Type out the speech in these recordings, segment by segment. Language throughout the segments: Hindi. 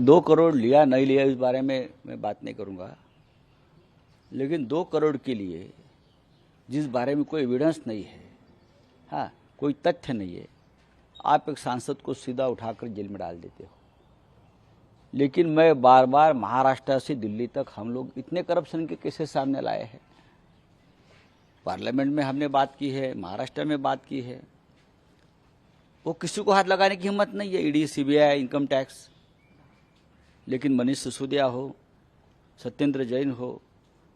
2 करोड़ लिया नहीं लिया इस बारे में मैं बात नहीं करूंगा, लेकिन 2 करोड़ के लिए जिस बारे में कोई एविडेंस नहीं है, हाँ, कोई तथ्य नहीं है, आप एक सांसद को सीधा उठाकर जेल में डाल देते हो। लेकिन मैं बार बार महाराष्ट्र से दिल्ली तक हम लोग इतने करप्शन के केसेस सामने लाए हैं। पार्लियामेंट में हमने बात की है, महाराष्ट्र में बात की है, वो किसी को हाथ लगाने की हिम्मत नहीं है, ईडी, सीबीआई, इनकम टैक्स। लेकिन मनीष सिसोदिया हो, सत्येंद्र जैन हो,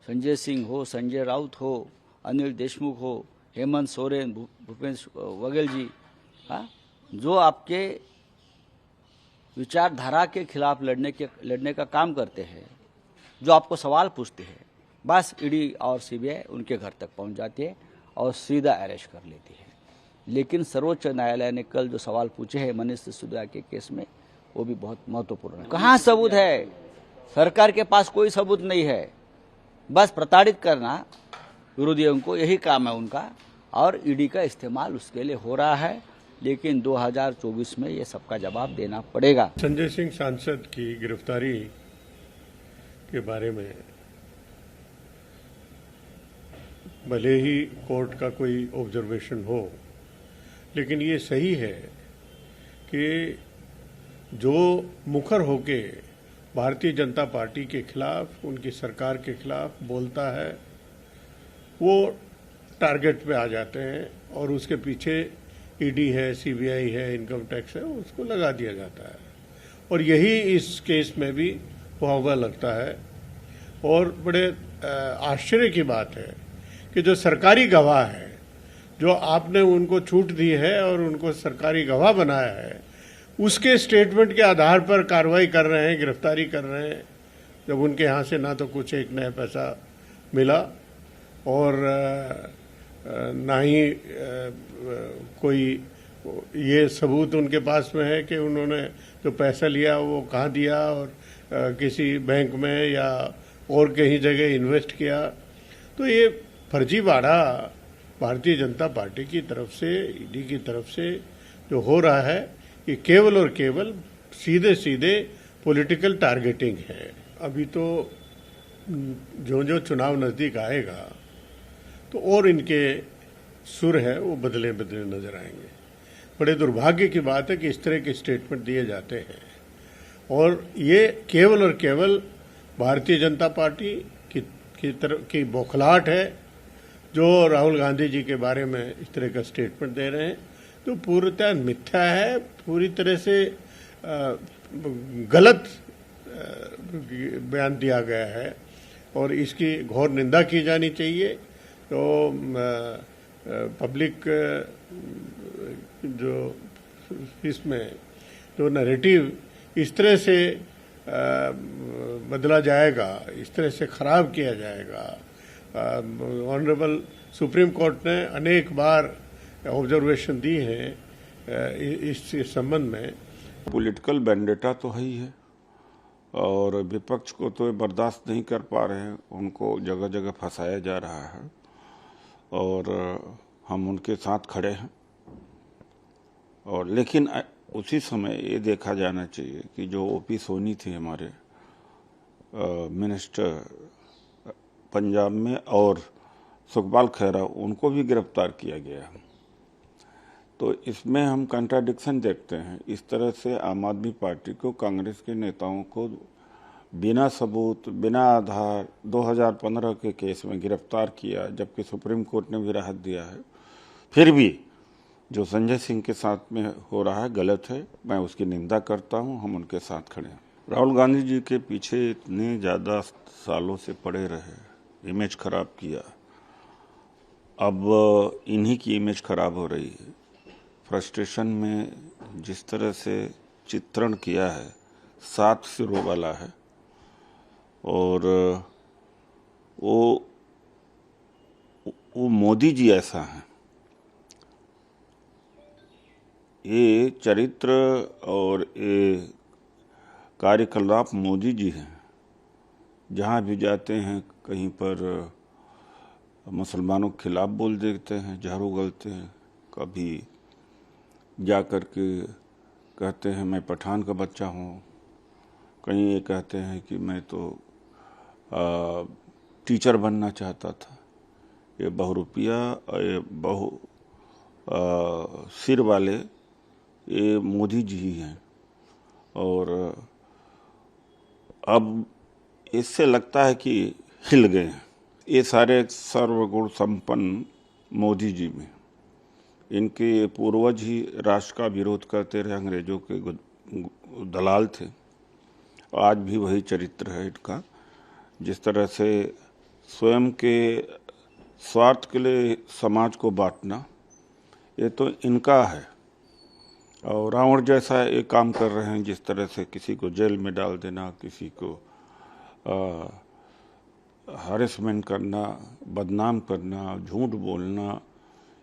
संजय सिंह हो, संजय राउत हो, अनिल देशमुख हो, हेमंत सोरेन, भूपेश बघेल जी, हाँ, जो आपके विचारधारा के खिलाफ लड़ने का काम करते हैं, जो आपको सवाल पूछते हैं, बस ईडी और सीबीआई उनके घर तक पहुंच जाती है और सीधा अरेस्ट कर लेती है। लेकिन सर्वोच्च न्यायालय ने कल जो सवाल पूछे हैं मनीष सिसोदिया के केस में, वो भी बहुत महत्वपूर्ण है। कहाँ सबूत है? सरकार के पास कोई सबूत नहीं है, बस प्रताड़ित करना विरोधियों को, यही काम है उनका, और ईडी का इस्तेमाल उसके लिए हो रहा है। लेकिन 2024 में ये सबका जवाब देना पड़ेगा। संजय सिंह सांसद की गिरफ्तारी के बारे में भले ही कोर्ट का कोई ऑब्जर्वेशन हो, लेकिन ये सही है कि जो मुखर होके भारतीय जनता पार्टी के खिलाफ, उनकी सरकार के खिलाफ बोलता है, वो टारगेट पे आ जाते हैं और उसके पीछे ईडी है, सीबीआई है, इनकम टैक्स है, उसको लगा दिया जाता है। और यही इस केस में भी हुआ लगता है। और बड़े आश्चर्य की बात है कि जो सरकारी गवाह है, जो आपने उनको छूट दी है और उनको सरकारी गवाह बनाया है, उसके स्टेटमेंट के आधार पर कार्रवाई कर रहे हैं, गिरफ्तारी कर रहे हैं, जब उनके यहाँ से ना तो कुछ एक नया पैसा मिला और ना ही कोई ये सबूत उनके पास में है कि उन्होंने जो पैसा लिया वो कहाँ दिया और किसी बैंक में या और कहीं जगह इन्वेस्ट किया। तो ये फर्जीवाड़ा भारतीय जनता पार्टी की तरफ से, ईडी की तरफ से जो हो रहा है, ये केवल और केवल सीधे सीधे पॉलिटिकल टारगेटिंग है। अभी तो जो चुनाव नजदीक आएगा तो और इनके सुर है वो बदले बदले नजर आएंगे। बड़े दुर्भाग्य की बात है कि इस तरह के स्टेटमेंट दिए जाते हैं और ये केवल और केवल भारतीय जनता पार्टी की तरफ की बौखलाहट है, जो राहुल गांधी जी के बारे में इस तरह का स्टेटमेंट दे रहे हैं, तो पूर्णतः मिथ्या है, पूरी तरह से गलत बयान दिया गया है और इसकी घोर निंदा की जानी चाहिए। तो पब्लिक जो इसमें जो नैरेटिव इस तरह से बदला जाएगा, इस तरह से खराब किया जाएगा। ऑनरेबल सुप्रीम कोर्ट ने अनेक बार ऑब्जर्वेशन दी है इस संबंध में। पॉलिटिकल वेंडेटा तो है ही है और विपक्ष को तो बर्दाश्त नहीं कर पा रहे हैं, उनको जगह जगह फंसाया जा रहा है और हम उनके साथ खड़े हैं। और लेकिन उसी समय ये देखा जाना चाहिए कि जो ओपी सोनी थे हमारे मिनिस्टर पंजाब में और सुखपाल खैरा, उनको भी गिरफ्तार किया गया। तो इसमें हम कंट्राडिक्शन देखते हैं। इस तरह से आम आदमी पार्टी को, कांग्रेस के नेताओं को बिना सबूत, बिना आधार 2015 के केस में गिरफ्तार किया, जबकि सुप्रीम कोर्ट ने भी राहत दिया है। फिर भी जो संजय सिंह के साथ में हो रहा है गलत है, मैं उसकी निंदा करता हूं, हम उनके साथ खड़े हैं। राहुल गांधी जी के पीछे इतने ज़्यादा सालों से पड़े रहे, इमेज खराब किया, अब इन्हीं की इमेज खराब हो रही है। फ्रस्ट्रेशन में जिस तरह से चित्रण किया है, 7 सिरों वाला है और वो मोदी जी ऐसा है। ये चरित्र और ये कार्यकलाप मोदी जी हैं। जहाँ भी जाते हैं कहीं पर मुसलमानों के खिलाफ बोल देते हैं, जहर उगलते हैं, कभी जा कर के कहते हैं मैं पठान का बच्चा हूँ, कहीं ये कहते हैं कि मैं तो टीचर बनना चाहता था। ये बहुरूपिया, ये सिर वाले ये मोदी जी ही हैं। और अब इससे लगता है कि हिल गए हैं। ये सारे सर्वगुण संपन्न मोदी जी में, इनके पूर्वज ही राष्ट्र का विरोध करते रहे, अंग्रेजों के दलाल थे। आज भी वही चरित्र है इनका। जिस तरह से स्वयं के स्वार्थ के लिए समाज को बांटना, ये तो इनका है। और रावण जैसा ये काम कर रहे हैं, जिस तरह से किसी को जेल में डाल देना, किसी को हरेसमेंट करना, बदनाम करना, झूठ बोलना,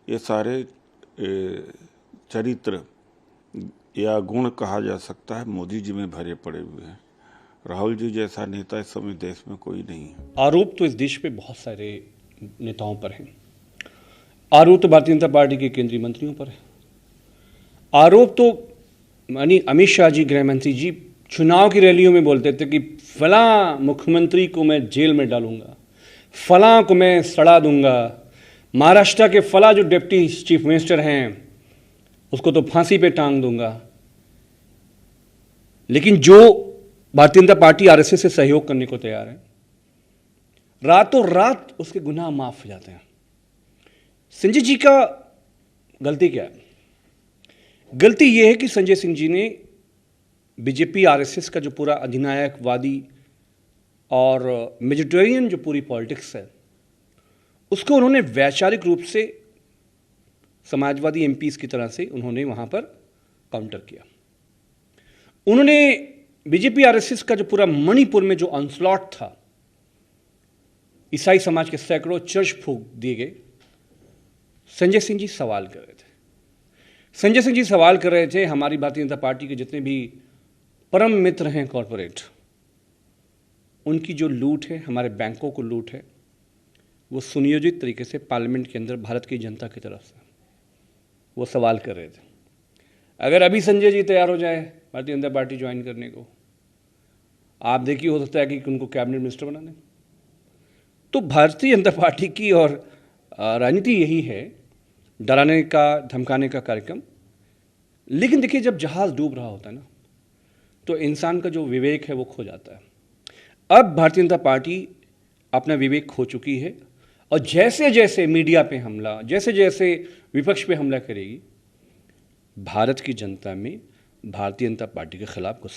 ये सारे चरित्र या गुण कहा जा सकता है मोदी जी में भरे पड़े हुए हैं। राहुल जी जैसा नेता इस समय देश में कोई नहीं है। आरोप तो इस देश पे बहुत सारे नेताओं पर हैं। आरोप तो भारतीय जनता पार्टी के केंद्रीय मंत्रियों पर है। आरोप तो यानी अमित शाह जी, गृह मंत्री जी, चुनाव की रैलियों में बोलते थे कि फलां मुख्यमंत्री को मैं जेल में डालूंगा, फलां को मैं सड़ा दूंगा, महाराष्ट्र के फला जो डिप्टी चीफ मिनिस्टर हैं उसको तो फांसी पे टांग दूंगा। लेकिन जो भारतीय जनता पार्टी आरएसएस से सहयोग करने को तैयार है, रातों रात उसके गुनाह माफ हो जाते हैं। संजय जी का गलती क्या है? गलती यह है कि संजय सिंह जी ने बीजेपी आरएसएस का जो पूरा अधिनायकवादी और मेजोरिटेरियन जो पूरी पॉलिटिक्स है, उसको उन्होंने वैचारिक रूप से समाजवादी एमपीज की तरह से उन्होंने वहां पर काउंटर किया। उन्होंने बीजेपी आरएसएस का जो पूरा मणिपुर में जो ऑनस्लॉट था, ईसाई समाज के सैकड़ों चर्च फूंक दिए गए, संजय सिंह जी सवाल कर रहे थे। संजय सिंह जी सवाल कर रहे थे हमारी भारतीय जनता पार्टी के जितने भी परम मित्र हैं कॉरपोरेट, उनकी जो लूट है, हमारे बैंकों को लूट है, वो सुनियोजित तरीके से पार्लियामेंट के अंदर भारत की जनता की तरफ से वो सवाल कर रहे थे। अगर अभी संजय जी तैयार हो जाए भारतीय जनता पार्टी ज्वाइन करने को, आप देखिए हो सकता है कि उनको कैबिनेट मिनिस्टर बना दें। तो भारतीय जनता पार्टी की और राजनीति यही है, डराने का, धमकाने का कार्यक्रम। लेकिन देखिए, जब जहाज डूब रहा होता है ना, तो इंसान का जो विवेक है वो खो जाता है। अब भारतीय जनता पार्टी अपना विवेक खो चुकी है और जैसे जैसे मीडिया पे हमला, जैसे जैसे विपक्ष पे हमला करेगी, भारत की जनता में भारतीय जनता पार्टी के खिलाफ गुस्सा